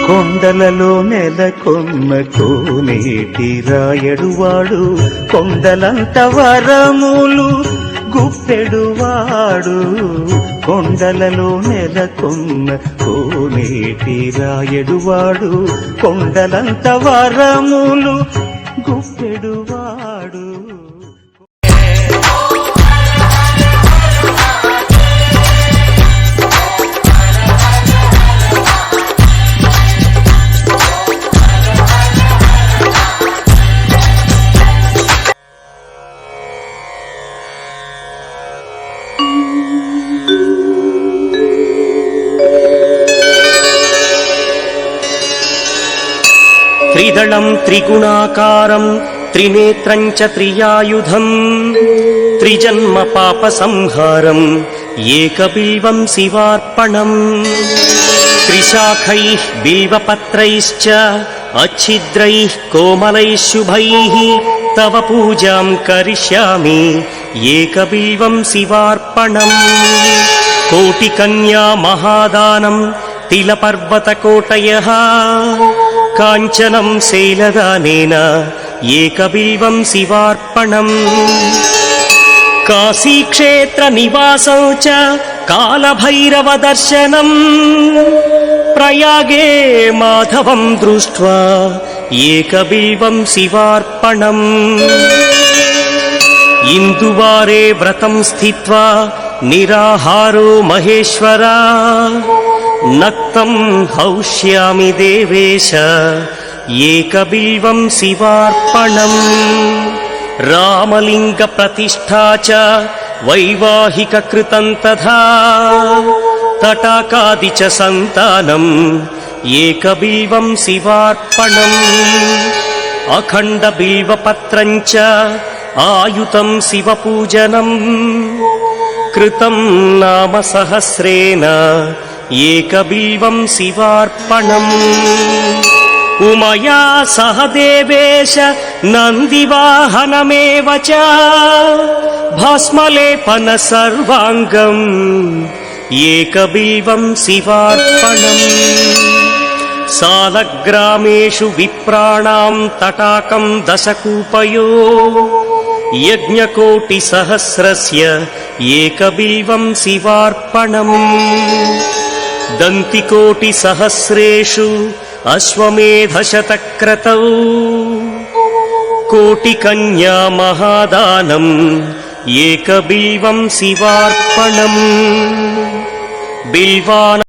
కొండలలో నెలకొన్న కోనేటి రాయడువాడు, కొండలంత వరములు గుప్పెడువాడు. కొండలలో నెలకొన్న కోనేటి రాయడువాడు, కొండలంత వరములు గుప్పెడువాడు. త్రిదళం త్రిగుణాకారం త్రినేత్రం చ త్రియాయుధం, త్రిజన్మ పాప సంహారం ఏకబిల్వం శివార్పణం. త్రిశాఖైః బిల్వపత్రైశ్చ అచ్ఛిద్రైః కోమలైః శుభైః తవ పూజాం కరిష్యామి ఏకబిల్వం శివార్పణం. కోటికన్యా మహాదానం తిలపర్వతకోటయః, కాంచనం శైలదానేన ఏకబిల్వం శివార్పణం. కాశీక్షేత్ర నివాసం చ కాలభైరవ దర్శనం, ప్రయాగే మాధవం దృష్ట్వా ఏకబిల్వం శివార్పణం. ఇందువారే వ్రతం స్థిత్వా నిరాహారో మహేశ్వరా, నక్తం హౌష్యామి దేవేశ ఏకబిల్వం శివార్పణం. రామలింగ ప్రతిష్ఠా చ వైవాహిక కృతం తథా, తటాకాది చ సంతానం ఏకబిల్వం శివార్పణం. అఖండ బిల్వపత్రం చ ఆయుతం శివపూజనం, కృతం నామ సహస్రేణ ఏకబిల్వం శివార్పణం. ఉమయా సహ దేవేశ నందివాహనమేవ చ, భస్మలేపన సర్వాంగం ఏకబిల్వం శివార్పణం. సాలగ్రామేషు విప్రాణాం తటాకం దశకూపయో, యజ్ఞకోటి సహస్రస్య ఏకబిల్వం శివార్పణం. దంతికోటి సహస్రేషు అశ్వమేధశతక్రతౌ, కోటికన్యా మహాదానం ఏకబిల్వం శివార్పణం. బిల్వాన